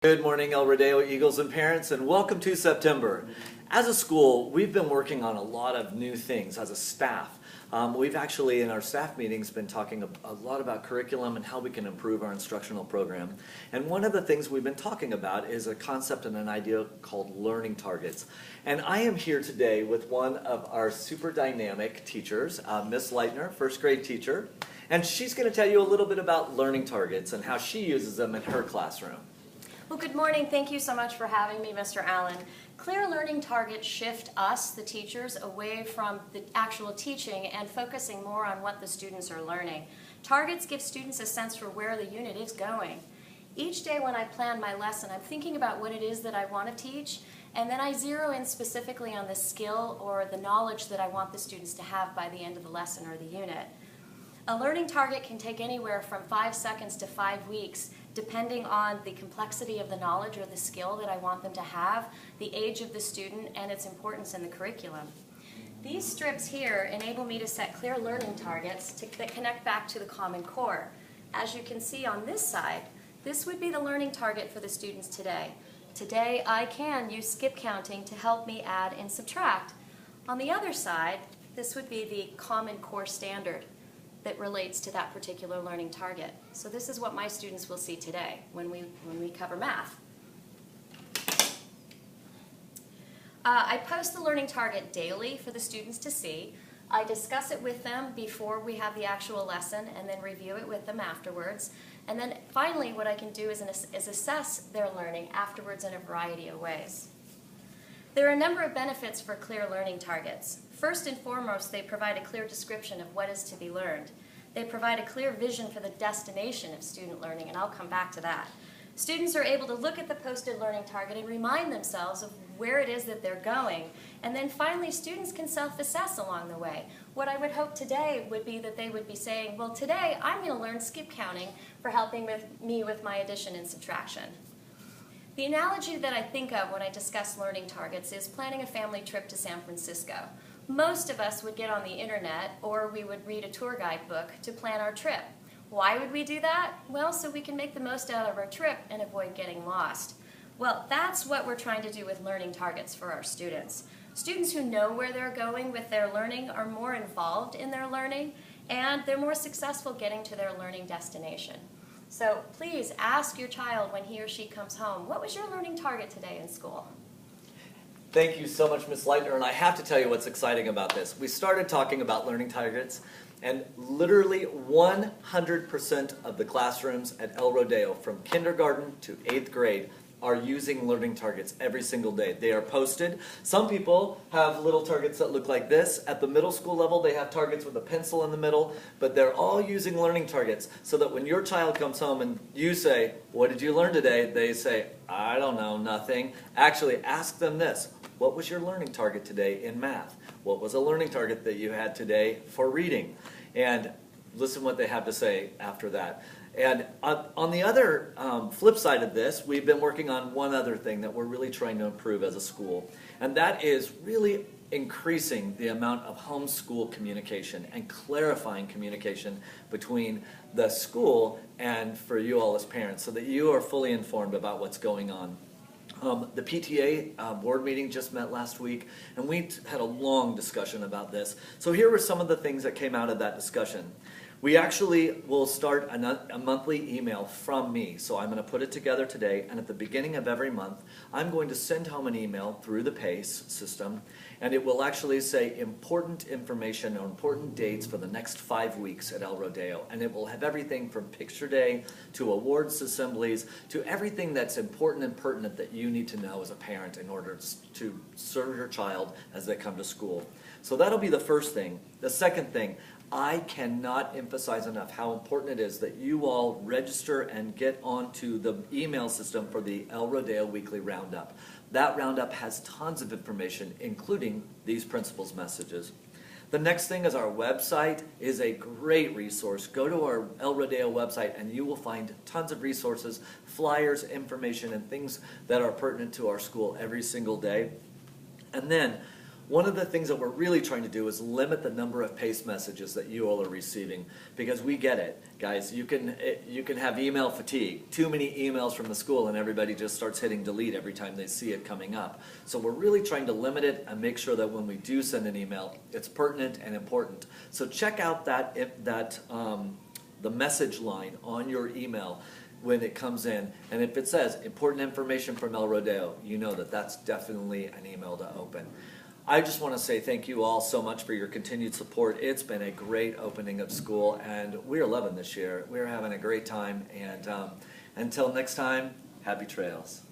Good morning, El Rodeo Eagles and parents, and welcome to September. As a school, we've been working on a lot of new things as a staff. We've actually, in our staff meetings, been talking a lot about curriculum and how we can improve our instructional program. And one of the things we've been talking about is a concept and an idea called learning targets. And I am here today with one of our super dynamic teachers, Miss Leitner, first grade teacher. And she's going to tell you a little bit about learning targets and how she uses them in her classroom. Well, good morning. Thank you so much for having me, Mr. Allen. Clear learning targets shift us, the teachers, away from the actual teaching and focusing more on what the students are learning. Targets give students a sense for where the unit is going. Each day when I plan my lesson, I'm thinking about what it is that I want to teach, and then I zero in specifically on the skill or the knowledge that I want the students to have by the end of the lesson or the unit. A learning target can take anywhere from 5 seconds to 5 weeks, depending on the complexity of the knowledge or the skill that I want them to have, the age of the student, and its importance in the curriculum. These strips here enable me to set clear learning targets that connect back to the Common Core. As you can see on this side, this would be the learning target for the students today. Today, I can use skip counting to help me add and subtract. On the other side, this would be the Common Core standard that relates to that particular learning target. So this is what my students will see today when we cover math. I post the learning target daily for the students to see. I discuss it with them before we have the actual lesson and then review it with them afterwards. And then finally what I can do is assess their learning afterwards in a variety of ways. There are a number of benefits for clear learning targets. First and foremost, they provide a clear description of what is to be learned. They provide a clear vision for the destination of student learning, and I'll come back to that. Students are able to look at the posted learning target and remind themselves of where it is that they're going. And then finally, students can self-assess along the way. What I would hope today would be that they would be saying, well, today I'm going to learn skip counting for helping me with my addition and subtraction. The analogy that I think of when I discuss learning targets is planning a family trip to San Francisco. Most of us would get on the internet or we would read a tour guide book to plan our trip. Why would we do that? Well, so we can make the most out of our trip and avoid getting lost. Well, that's what we're trying to do with learning targets for our students. Students who know where they're going with their learning are more involved in their learning and they're more successful getting to their learning destination. So please ask your child when he or she comes home, what was your learning target today in school? Thank you so much, Ms. Leitner, and I have to tell you what's exciting about this. We started talking about learning targets, and literally 100% of the classrooms at El Rodeo, from kindergarten to 8th grade, are using learning targets every single day. They are posted. Some people have little targets that look like this. At the middle school level, they have targets with a pencil in the middle, but they're all using learning targets so that when your child comes home and you say, what did you learn today? They say, I don't know, nothing. Actually, ask them this. What was your learning target today in math? What was a learning target that you had today for reading? And listen what they have to say after that. And on the other flip side of this, we've been working on one other thing that we're really trying to improve as a school, and that is really increasing the amount of homeschool communication and clarifying communication between the school and for you all as parents so that you are fully informed about what's going on. The PTA board meeting just met last week, and we had a long discussion about this. So here were some of the things that came out of that discussion. We actually will start a monthly email from me. So I'm going to put it together today, and at the beginning of every month, I'm going to send home an email through the PACE system, and it will actually say important information or important dates for the next 5 weeks at El Rodeo. And it will have everything from picture day to awards assemblies to everything that's important and pertinent that you need to know as a parent in order to serve your child as they come to school. So that'll be the first thing. The second thing, I cannot emphasize enough how important it is that you all register and get onto the email system for the El Rodeo Weekly Roundup. That roundup has tons of information, including these principals messages. The next thing is our website is a great resource. Go to our El Rodeo website and you will find tons of resources, flyers, information, and things that are pertinent to our school every single day. And then One of the things that we're really trying to do is limit the number of paste messages that you all are receiving, because we get it, guys. You can have email fatigue, too many emails from the school, and everybody just starts hitting delete every time they see it coming up. So we're really trying to limit it and make sure that when we do send an email, it's pertinent and important. So check out the message line on your email when it comes in, and if it says important information from El Rodeo, you know that that's definitely an email to open. I just want to say thank you all so much for your continued support. It's been a great opening of school, and we're loving this year. We're having a great time, and until next time, happy trails.